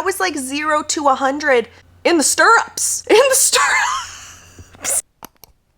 That was like 0 to 100 in the stirrups. In the stirrups.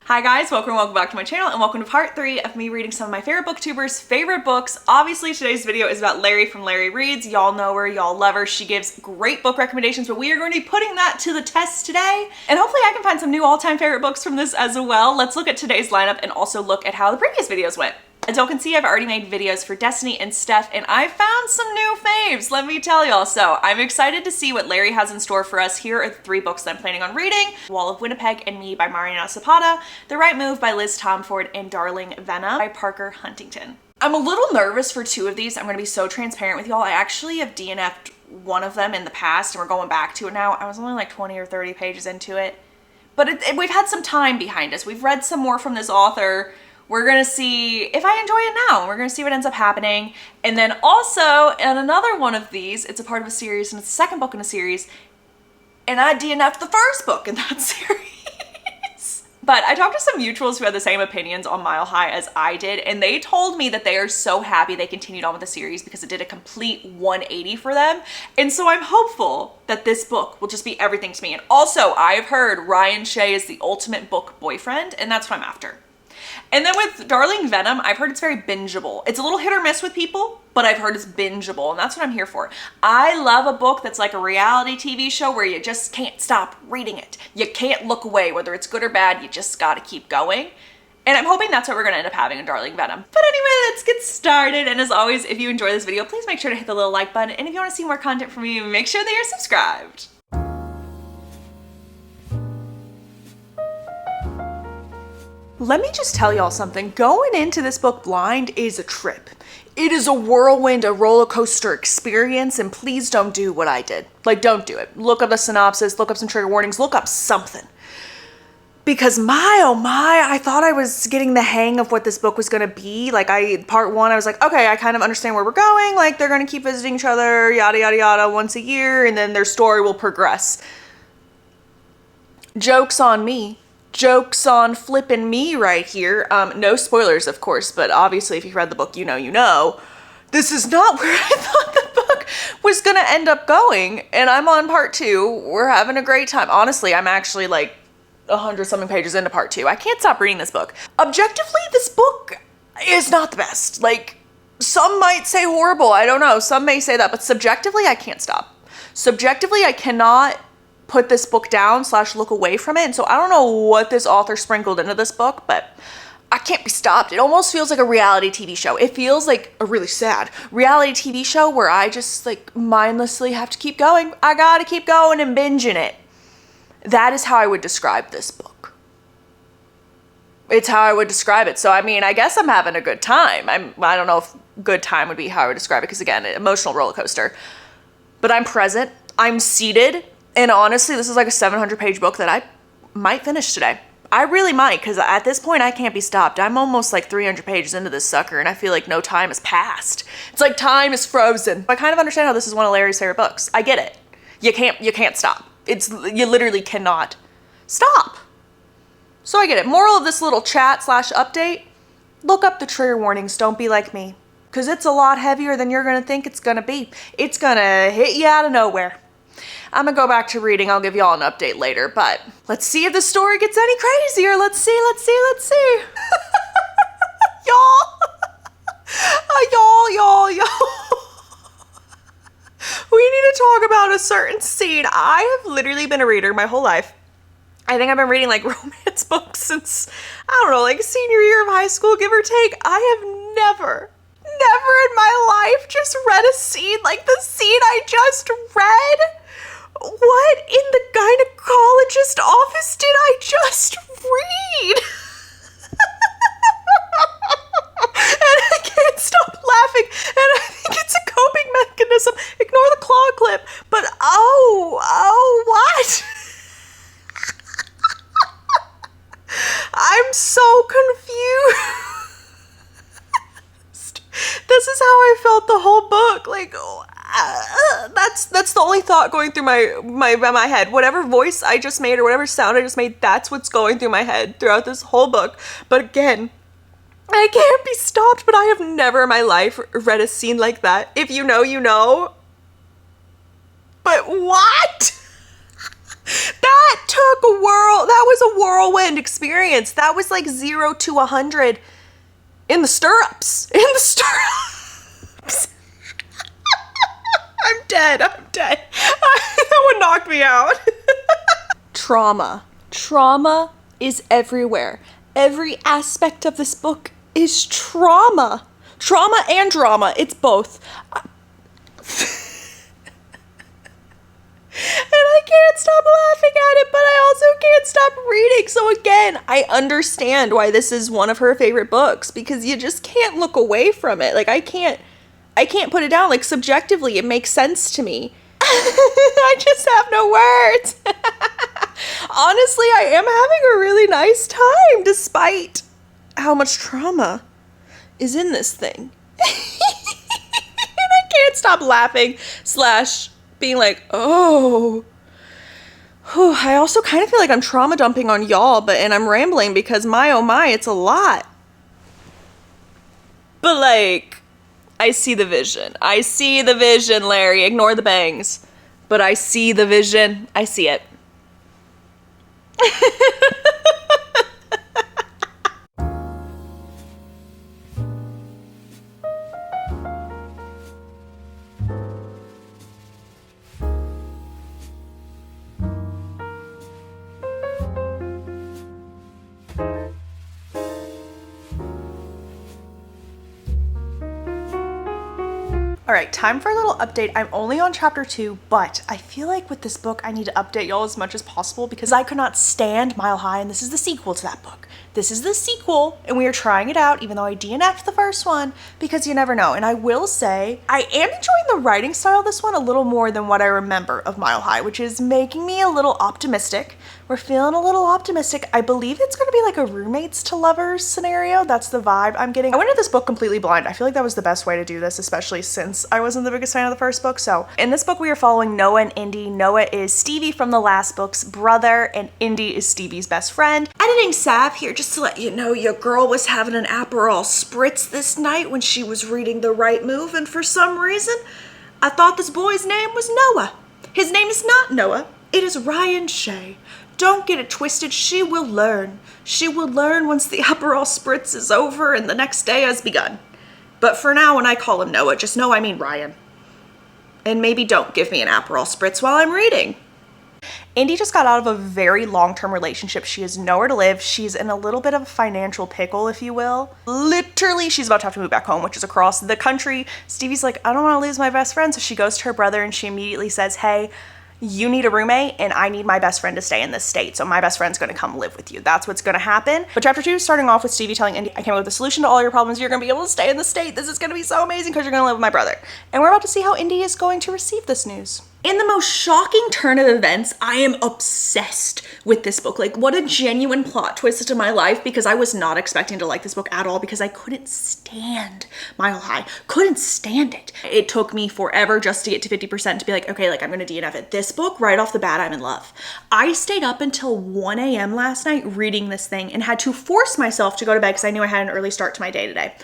Hi guys, welcome back to my channel and welcome to part 3 of me reading some of my favorite booktubers' favorite books. Obviously today's video is about Larry from LarryReads. Y'all know her, y'all love her. She gives great book recommendations, but we are going to be putting that to the test today. And hopefully I can find some new all-time favorite books from this as well. Let's look at today's lineup and also look at how the previous videos went. As y'all can see, I've already made videos for Destiny and Steph, and I found some new faves, let me tell y'all. So I'm excited to see what Larry has in store for us. Here are the 3 books that I'm planning on reading: Wall of Winnipeg and Me by Mariana Zapata, The Right Move by Liz Tomford, and Darling Venom by Parker Huntington. I'm a little nervous for 2 of these. I'm gonna be so transparent with y'all. I actually have DNF'd one of them in the past, and we're going back to it now. I was only like 20 or 30 pages into it, but we've had some time behind us. We've read some more from this author. We're gonna see if I enjoy it now. We're gonna see what ends up happening. And then also, in another one of these, it's a part of a series and it's the second book in a series, and I DNF'd the first book in that series. But I talked to some mutuals who had the same opinions on Mile High as I did, and they told me that they are so happy they continued on with the series because it did a complete 180 for them. And so I'm hopeful that this book will just be everything to me. And also, I've heard Ryan Shea is the ultimate book boyfriend, and that's what I'm after. And then with Darling Venom, I've heard it's very bingeable. It's a little hit or miss with people, but I've heard it's bingeable, and that's what I'm here for. I love a book that's like a reality TV show where you just can't stop reading it. You can't look away, whether it's good or bad, you just gotta keep going. And I'm hoping that's what we're gonna end up having in Darling Venom. But anyway, let's get started. And as always, if you enjoy this video, please make sure to hit the little like button. And if you wanna see more content from me, make sure that you're subscribed. Let me just tell y'all something. Going into this book blind is a trip. It is a whirlwind, a roller coaster experience, and please don't do what I did. Like, don't do it. Look up the synopsis, look up some trigger warnings, look up something. Because my, oh my, I thought I was getting the hang of what this book was gonna be. Like, part 1, I was like, okay, I kind of understand where we're going. Like, they're gonna keep visiting each other, yada, yada, yada, once a year, and then their story will progress. Joke's on me. Joke's on flippin' me right here. No spoilers, of course, but obviously if you've read the book, you know. This is not where I thought the book was gonna end up going, and I'm on part 2. We're having a great time. Honestly, I'm actually like 100-something pages into part 2. I can't stop reading this book. Objectively, this book is not the best. Like, some might say horrible, I don't know. Some may say that, but subjectively, I can't stop. Subjectively, I cannot put this book down / look away from it. And so I don't know what this author sprinkled into this book, but I can't be stopped. It almost feels like a reality TV show. It feels like a really sad reality TV show where I just like mindlessly have to keep going. I gotta keep going and binging it. That is how I would describe this book. It's how I would describe it. So I mean, I guess I'm having a good time. I don't know if good time would be how I would describe it, because again, an emotional roller coaster. But I'm present, I'm seated. And honestly, this is like a 700-page book that I might finish today. I really might, because at this point, I can't be stopped. I'm almost like 300 pages into this sucker, and I feel like no time has passed. It's like time is frozen. I kind of understand how this is one of Larry's favorite books. I get it. You can't stop. You literally cannot stop. So I get it. Moral of this little chat / update, look up the trigger warnings. Don't be like me, because it's a lot heavier than you're going to think it's going to be. It's going to hit you out of nowhere. I'm gonna go back to reading. I'll give y'all an update later, but let's see if the story gets any crazier. Let's see. Y'all. We need to talk about a certain scene. I have literally been a reader my whole life. I think I've been reading like romance books since, I don't know, like senior year of high school, give or take. I have never in my life just read a scene like the scene I just read. What in the gynecologist office did I just read? And I can't stop laughing, and I think it's a coping mechanism. Ignore the claw clip, but oh, what? I'm so confused. This is how I felt the whole book. Like, that's the only thought going through my head. Whatever voice I just made or whatever sound I just made, that's what's going through my head throughout this whole book. But again, I can't be stopped, but I have never in my life read a scene like that. If you know, you know. But what? That was a whirlwind experience. That was like 0 to 100 in the stirrups. In the stirrups. I'm dead. That one knocked me out. Trauma. Trauma is everywhere. Every aspect of this book is trauma. Trauma and drama. It's both. And I can't stop laughing at it, but I also can't stop reading. So again, I understand why this is one of her favorite books, because you just can't look away from it. Like I can't put it down. Like subjectively, it makes sense to me. I just have no words. Honestly, I am having a really nice time despite how much trauma is in this thing. And I can't stop laughing / being like, oh. Whew, I also kind of feel like I'm trauma dumping on y'all, and I'm rambling because my oh my, it's a lot. But like, I see the vision. I see the vision, Larry. Ignore the bangs. But I see the vision. I see it. All right, time for a little update. I'm only on chapter 2, but I feel like with this book, I need to update y'all as much as possible because I could not stand Mile High, and this is the sequel to that book. This is the sequel, and we are trying it out, even though I DNF'd the first one, because you never know. And I will say, I am enjoying the writing style of this one a little more than what I remember of Mile High, which is making me a little optimistic. We're feeling a little optimistic. I believe it's going to be like a roommates to lovers scenario. That's the vibe I'm getting. I went into this book completely blind. I feel like that was the best way to do this, especially since I wasn't the biggest fan of the first book. So in this book, we are following Noah and Indy. Noah is Stevie from the last book's brother, and Indy is Stevie's best friend. Editing Sav here, just to let you know, your girl was having an Aperol spritz this night when she was reading The Right Move, and for some reason, I thought this boy's name was Noah. His name is not Noah. It is Ryan Shea. Don't get it twisted, she will learn. She will learn once the Aperol spritz is over and the next day has begun. But for now, when I call him Noah, just know I mean Ryan. And maybe don't give me an Aperol spritz while I'm reading. Indy just got out of a very long-term relationship. She has nowhere to live. She's in a little bit of a financial pickle, if you will. Literally, she's about to have to move back home, which is across the country. Stevie's like, I don't want to lose my best friend. So she goes to her brother and she immediately says, hey, you need a roommate and I need my best friend to stay in this state. So my best friend's going to come live with you. That's what's going to happen. But chapter 2 is starting off with Stevie telling Indy, I came up with a solution to all your problems. You're going to be able to stay in the state. This is going to be so amazing because you're going to live with my brother. And we're about to see how Indy is going to receive this news. In the most shocking turn of events, I am obsessed with this book. Like, what a genuine plot twist to my life, because I was not expecting to like this book at all because I couldn't stand Mile High. Couldn't stand it. It took me forever just to get to 50% to be like, okay, like I'm going to DNF it. This book, right off the bat, I'm in love. I stayed up until 1 a.m. last night reading this thing and had to force myself to go to bed because I knew I had an early start to my day today.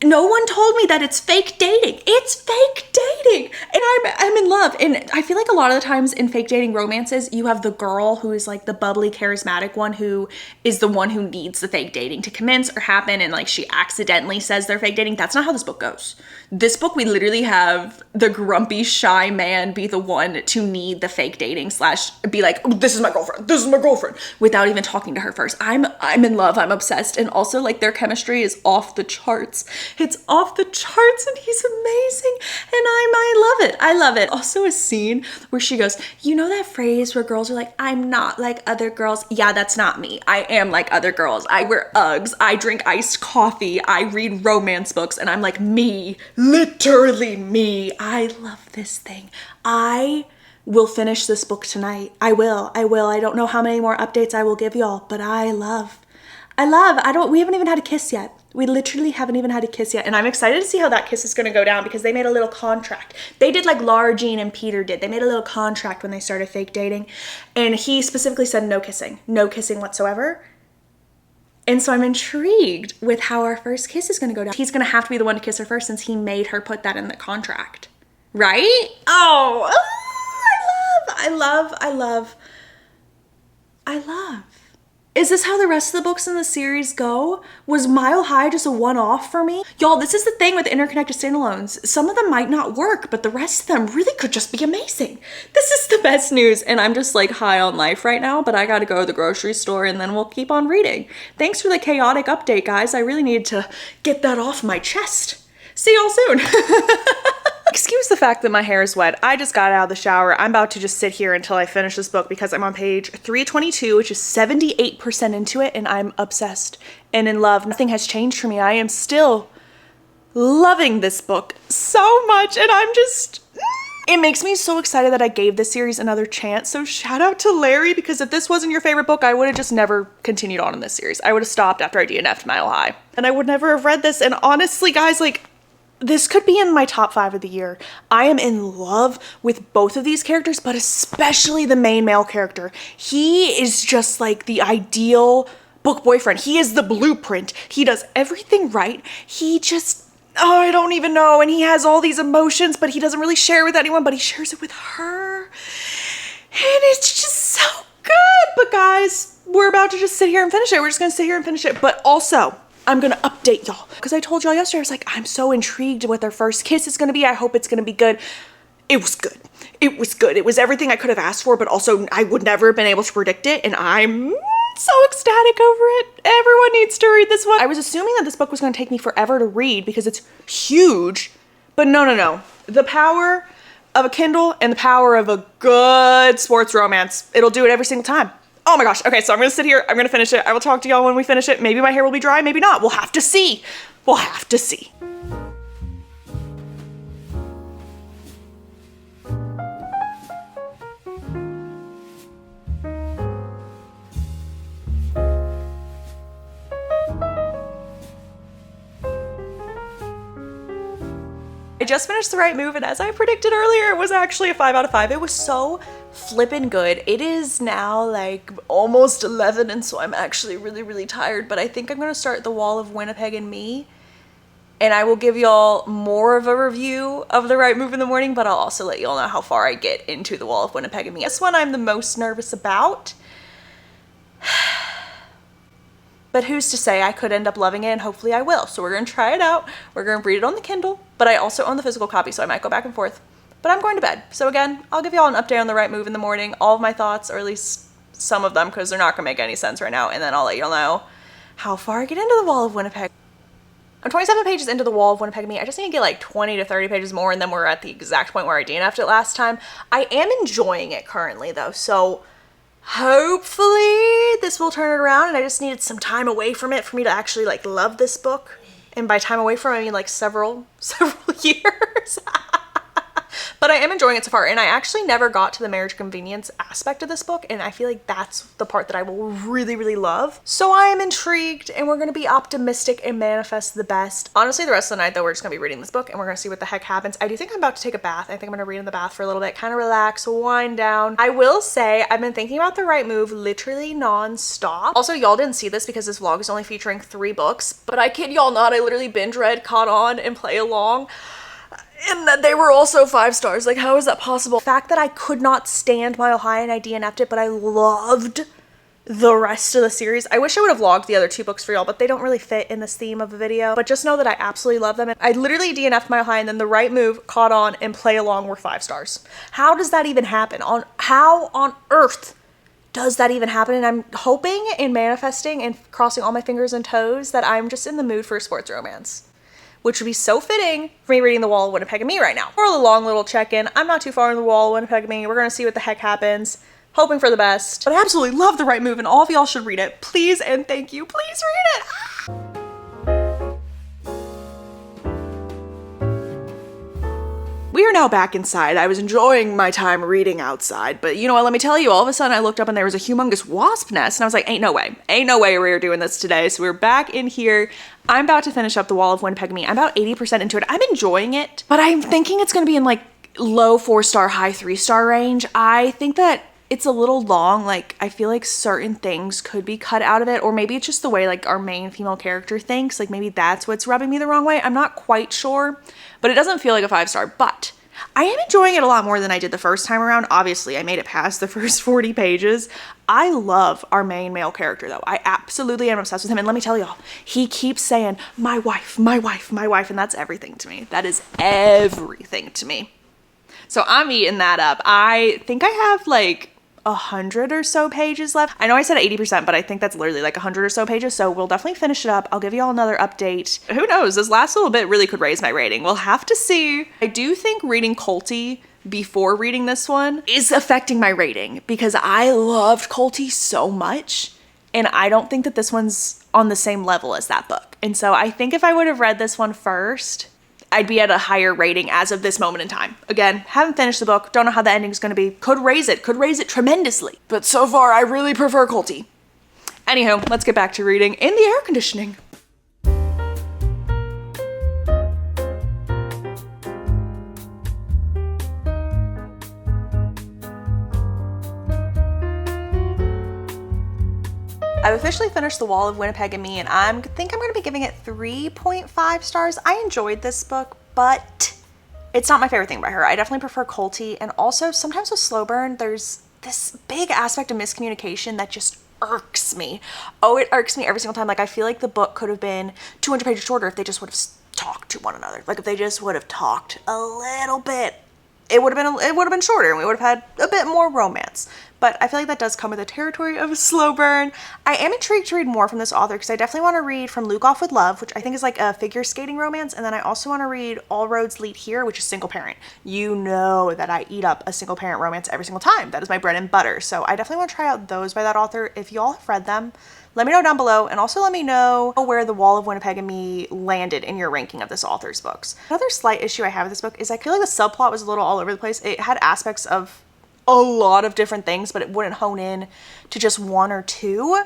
No one told me that it's fake dating. It's fake dating. And I'm in love. And I feel like a lot of the times in fake dating romances, you have the girl who is like the bubbly, charismatic one who is the one who needs the fake dating to commence or happen. And like she accidentally says they're fake dating. That's not how this book goes. This book, we literally have the grumpy, shy man be the one to need the fake dating / be like, oh, this is my girlfriend. This is my girlfriend, without even talking to her first. I'm in love. I'm obsessed. And also like their chemistry is off the charts. It's off the charts and he's amazing. And I love it. I love it. Also a scene where she goes, you know that phrase where girls are like, I'm not like other girls. Yeah, that's not me. I am like other girls. I wear Uggs. I drink iced coffee. I read romance books. And I'm like me, literally me. I love this thing. I will finish this book tonight. I will. I don't know how many more updates I will give y'all, but we haven't even had a kiss yet. We literally haven't even had a kiss yet. And I'm excited to see how that kiss is going to go down because they made a little contract. They did like Laura Jean and Peter did. They made a little contract when they started fake dating. And he specifically said no kissing whatsoever. And so I'm intrigued with how our first kiss is going to go down. He's going to have to be the one to kiss her first since he made her put that in the contract. Right? Oh. love. Is this how the rest of the books in the series go? Was Mile High just a one-off for me? Y'all, this is the thing with interconnected standalones. Some of them might not work, but the rest of them really could just be amazing. This is the best news, and I'm just like high on life right now, but I gotta go to the grocery store and then we'll keep on reading. Thanks for the chaotic update, guys. I really needed to get that off my chest. See y'all soon. Excuse the fact that my hair is wet. I just got out of the shower. I'm about to just sit here until I finish this book because I'm on page 322, which is 78% into it, and I'm obsessed and in love. Nothing has changed for me. I am still loving this book so much, and I'm just... It makes me so excited that I gave this series another chance. So shout out to Larry, because if this wasn't your favorite book, I would have just never continued on in this series. I would have stopped after I DNF'd Mile High. And I would never have read this. And honestly, guys, like, this could be in my top 5 of the year. I am in love with both of these characters, but especially the main male character. He is just like the ideal book boyfriend. He is the blueprint. He does everything right. He just, oh, I don't even know. And he has all these emotions, but he doesn't really share with anyone, but he shares it with her. And it's just so good. But guys, we're about to just sit here and finish it. We're just gonna sit here and finish it. But also, I'm gonna update y'all, because I told y'all yesterday, I was like, I'm so intrigued what their first kiss is gonna be. I hope it's gonna be good. It was good. It was good. It was everything I could have asked for, but also I would never have been able to predict it, and I'm so ecstatic over it. Everyone needs to read this one. I was assuming that this book was gonna take me forever to read because it's huge, but no. The power of a Kindle and the power of a good sports romance, it'll do it every single time. Oh my gosh. Okay, so I'm gonna sit here. I'm gonna finish it. I will talk to y'all when we finish it. Maybe my hair will be dry, maybe not. We'll have to see. We'll have to see. I just finished The Right Move, and as I predicted earlier, it was actually a 5 out of 5. It was so flippin' good. It is now like almost 11, and so I'm actually really tired, but I think I'm gonna start The Wall of Winnipeg and Me, and I will give y'all more of a review of The Right Move in the morning, but I'll also let y'all know how far I get into The Wall of Winnipeg and Me. This one I'm the most nervous about. But who's to say? I could end up loving it, and hopefully I will. So we're gonna try it out. We're gonna read it on the Kindle, but I also own the physical copy, so I might go back and forth. But I'm going to bed. So again, I'll give y'all an update on The Right Move in the morning, all of my thoughts, or at least some of them, because they're not gonna make any sense right now, and then I'll let y'all know how far I get into The Wall of Winnipeg. I'm 27 pages into The Wall of Winnipeg and Me. I just need to get like 20 to 30 pages more, and then we're at the exact point where I DNF'd it last time. I am enjoying it currently though, so hopefully this will turn it around, and I just needed some time away from it for me to actually like love this book. And by time away from it, I mean like several years. But I am enjoying it so far, and I actually never got to the marriage convenience aspect of this book, and I feel like that's the part that I will really love. So I am intrigued, and we're gonna be optimistic and manifest the best. Honestly, the rest of the night though, we're just gonna be reading this book, and we're gonna see what the heck happens. I do think I'm about to take a bath. I think I'm gonna read in the bath for a little bit, kind of relax, wind down. I will say I've been thinking about The Right Move literally non-stop. Also, y'all didn't see this because this vlog is only featuring 3 books, but I kid y'all not, I literally binge read, caught on, and play along. And that they were also 5 stars. Like, how is that possible? The fact that I could not stand Mile High and I DNF'd it, but I loved the rest of the series. I wish I would have vlogged the other 2 books for y'all, but they don't really fit in this theme of a video. But just know that I absolutely love them. And I literally DNF'd Mile High, and then The Right Move, Caught On, and Play Along were 5 stars. How does that even happen? How on earth does that even happen? And I'm hoping and manifesting and crossing all my fingers and toes that I'm just in the mood for a sports romance, which would be so fitting for me reading The Wall of Winnipeg and Me right now. For a long little check-in, I'm not too far in The Wall of Winnipeg and Me. We're gonna see what the heck happens. Hoping for the best. But I absolutely love The Right Move, and all of y'all should read it. Please and thank you. Please read it. We are now back inside. I was enjoying my time reading outside, but you know what, let me tell you, all of a sudden I looked up and there was a humongous wasp nest, and I was like, ain't no way we're doing this today. So we're back in here. I'm about to finish up The Wall of Winnipeg and Me. I'm about 80% into it. I'm enjoying it, but I'm thinking it's gonna be in like low 4-star, high 3-star range. I think that it's a little long. Like, I feel like certain things could be cut out of it, or maybe it's just the way like our main female character thinks. Like, maybe that's what's rubbing me the wrong way. I'm not quite sure, but it doesn't feel like a 5-star. But I am enjoying it a lot more than I did the first time around. Obviously, I made it past the first 40 pages. I love our main male character, though. I absolutely am obsessed with him. And let me tell y'all, he keeps saying, my wife, my wife, my wife. And that's everything to me. That is everything to me. So I'm eating that up. I think I have like 100 or so pages left. I know I said 80%, but I think that's literally like 100 or so pages. So we'll definitely finish it up. I'll give you all another update. Who knows? This last little bit really could raise my rating. We'll have to see. I do think reading Colty before reading this one is affecting my rating because I loved Colty so much. And I don't think that this one's on the same level as that book. And so I think if I would have read this one first, I'd be at a higher rating as of this moment in time. Again, haven't finished the book, don't know how the ending's gonna be. Could raise it tremendously. But so far, I really prefer Colty. Anywho, let's get back to reading in the air conditioning. I've officially finished The Wall of Winnipeg and Me, and I think I'm going to be giving it 3.5 stars. I enjoyed this book, but it's not my favorite thing by her. I definitely prefer Colty, and also sometimes with slow burn, there's this big aspect of miscommunication that just irks me. Oh, it irks me every single time. Like, I feel like the book could have been 200 pages shorter if they just would have talked to one another. Like, if they just would have talked a little bit, it would have been shorter and we would have had a bit more romance. But I feel like that does come with the territory of a slow burn. I am intrigued to read more from this author because I definitely want to read From Luke Off with Love, which I think is like a figure skating romance. And then I also want to read All Roads Lead Here, which is single parent. You know that I eat up a single parent romance every single time. That is my bread and butter. So I definitely want to try out those by that author. If y'all have read them, let me know down below, and also let me know where The Wall of Winnipeg and Me landed in your ranking of this author's books. Another slight issue I have with this book is I feel like the subplot was a little all over the place. It had aspects of a lot of different things, but it wouldn't hone in to just one or two.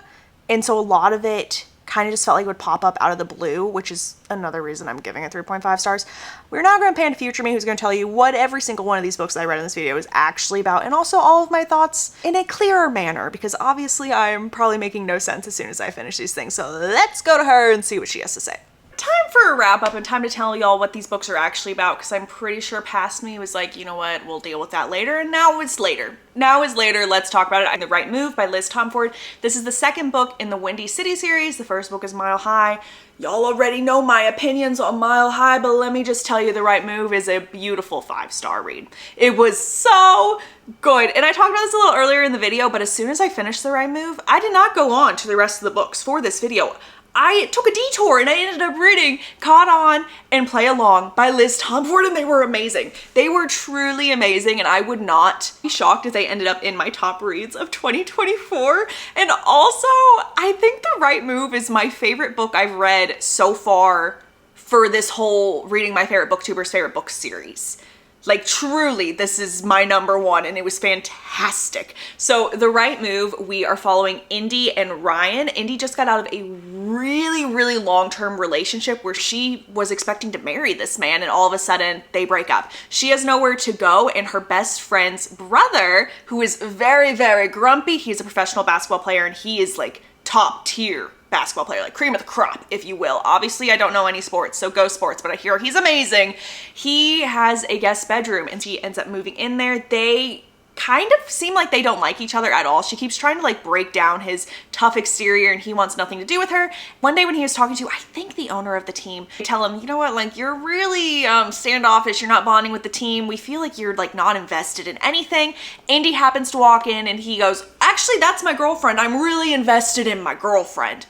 And so a lot of it kind of just felt like it would pop up out of the blue, which is another reason I'm giving it 3.5 stars. We're now going to pan to Future Me, who's going to tell you what every single one of these books that I read in this video is actually about, and also all of my thoughts in a clearer manner, because obviously I'm probably making no sense as soon as I finish these things. So let's go to her and see what she has to say. Time for a wrap up and time to tell y'all what these books are actually about, because I'm pretty sure past me was like, you know what, we'll deal with that later, and now it's later. Now is later, let's talk about it. The Right Move by Liz Tomford. This is the second book in the Windy City series. The first book is Mile High. Y'all already know my opinions on Mile High, but let me just tell you, The Right Move is a beautiful 5-star read. It was so good. And I talked about this a little earlier in the video, but as soon as I finished The Right Move, I did not go on to the rest of the books for this video. I took a detour and I ended up reading Caught On and Play Along by Liz Tomford, and they were amazing. They were truly amazing, and I would not be shocked if they ended up in my top reads of 2024. And also, I think The Right Move is my favorite book I've read so far for this whole Reading My Favorite Booktuber's Favorite Book series. Like, truly, this is my #1, and it was fantastic. So The Right Move, we are following Indy and Ryan. Indy just got out of a really, really long-term relationship where she was expecting to marry this man, and all of a sudden they break up. She has nowhere to go, and her best friend's brother, who is very, very grumpy, he's a professional basketball player, and he is like top tier basketball player, like cream of the crop, if you will. Obviously, I don't know any sports, so go sports, but I hear he's amazing. He has a guest bedroom, and she ends up moving in there. They kind of seem like they don't like each other at all. She keeps trying to like break down his tough exterior, and he wants nothing to do with her. One day when he was talking to, I think, the owner of the team, they tell him, you know what, like, you're really standoffish, you're not bonding with the team, we feel like you're like not invested in anything. Indy happens to walk in and he goes, actually, that's my girlfriend, I'm really invested in my girlfriend.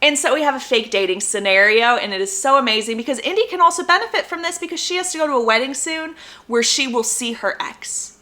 And so we have a fake dating scenario, and it is so amazing because Indy can also benefit from this because she has to go to a wedding soon where she will see her ex.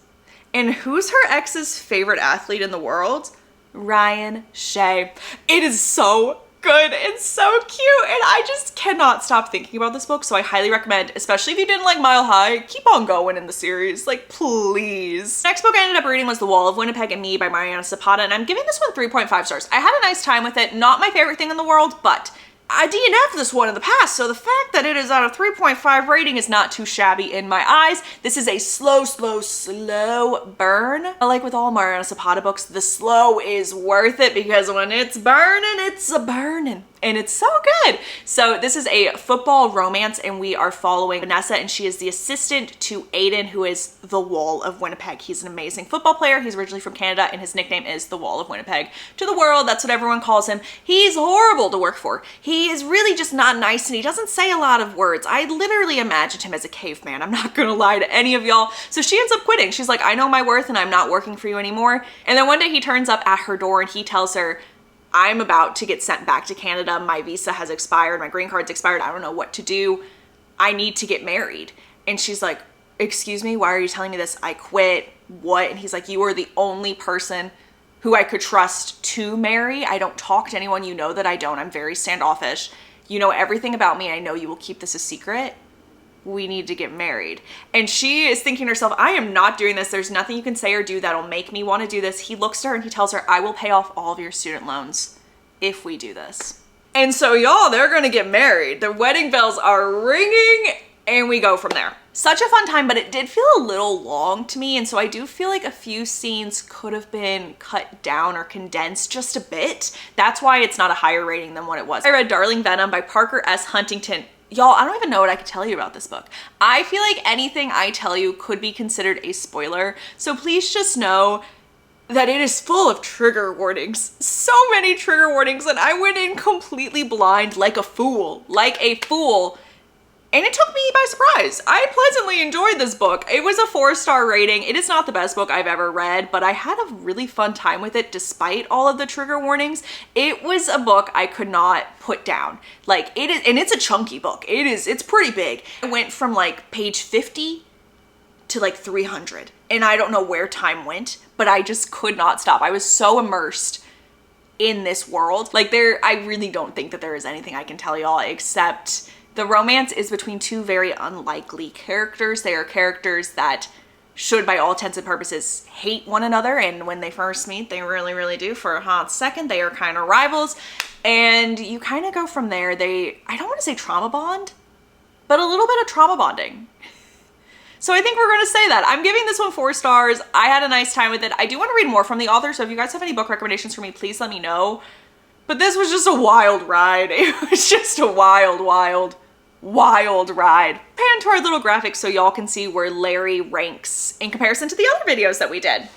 And who's her ex's favorite athlete in the world? Ryan Shea. It is so good and so cute, and I just cannot stop thinking about this book, so I highly recommend, especially if you didn't like Mile High, keep on going in the series, like, please. Next book I ended up reading was The Wall of Winnipeg and Me by Mariana Zapata, and I'm giving this one 3.5 stars. I had a nice time with it, not my favorite thing in the world, but I DNF'd this one in the past, so the fact that it is at a 3.5 rating is not too shabby in my eyes. This is a slow burn. Like with all Mariana Zapata books, the slow is worth it because when it's burning, it's a burning. And it's so good. So this is a football romance and we are following Vanessa, and she is the assistant to Aiden, who is the Wall of Winnipeg. He's an amazing football player. He's originally from Canada and his nickname is the Wall of Winnipeg to the world. That's what everyone calls him. He's horrible to work for. He is really just not nice and he doesn't say a lot of words. I literally imagined him as a caveman. I'm not gonna lie to any of y'all. So she ends up quitting. She's like, I know my worth and I'm not working for you anymore. And then one day he turns up at her door and he tells her, I'm about to get sent back to Canada. My visa has expired. My green card's expired. I don't know what to do. I need to get married. And she's like, excuse me, why are you telling me this? I quit. What? And he's like, you are the only person who I could trust to marry. I don't talk to anyone. You know that I don't. I'm very standoffish. You know everything about me. I know you will keep this a secret. We need to get married. And she is thinking to herself, I am not doing this. There's nothing you can say or do that'll make me want to do this. He looks to her and he tells her, I will pay off all of your student loans if we do this. And so y'all, they're gonna get married. The wedding bells are ringing and we go from there. Such a fun time, but it did feel a little long to me. And so I do feel like a few scenes could have been cut down or condensed just a bit. That's why it's not a higher rating than what it was. I read Darling Venom by Parker S. Huntington. Y'all, I don't even know what I could tell you about this book. I feel like anything I tell you could be considered a spoiler. So please just know that it is full of trigger warnings. So many trigger warnings, and I went in completely blind like a fool. And it took me by surprise. I pleasantly enjoyed this book. It was a 4-star rating. It is not the best book I've ever read, but I had a really fun time with it despite all of the trigger warnings. It was a book I could not put down. Like it is, and it's a chunky book. It's pretty big. I went from like page 50 to like 300, and I don't know where time went, but I just could not stop. I was so immersed in this world. Like I really don't think that there is anything I can tell y'all except the romance is between two very unlikely characters. They are characters that should, by all intents and purposes, hate one another. And when they first meet, they really, really do. For a hot second, they are kind of rivals. And you kind of go from there. I don't want to say trauma bond, but a little bit of trauma bonding. So I think we're going to say that. I'm giving this one 4 stars. I had a nice time with it. I do want to read more from the author. So if you guys have any book recommendations for me, please let me know. But this was just a wild ride. It was just a wild ride. Pan to our little graphics so y'all can see where Larry ranks in comparison to the other videos that we did.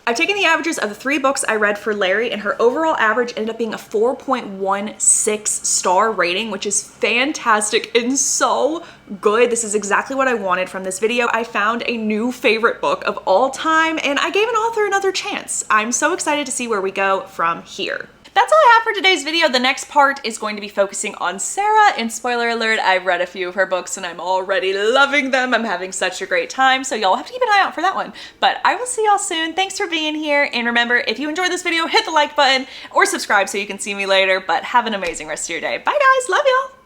I've taken the averages of the 3 books I read for Larry, and her overall average ended up being a 4.16 star rating, which is fantastic and so good. This is exactly what I wanted from this video. I found a new favorite book of all time, and I gave an author another chance. I'm so excited to see where we go from here. That's all I have for today's video. The next part is going to be focusing on Sara, and spoiler alert, I've read a few of her books and I'm already loving them. I'm having such a great time, so y'all have to keep an eye out for that one. But I will see y'all soon. Thanks for being here, and remember, if you enjoyed this video, hit the like button or subscribe so you can see me later, but have an amazing rest of your day. Bye guys, love y'all.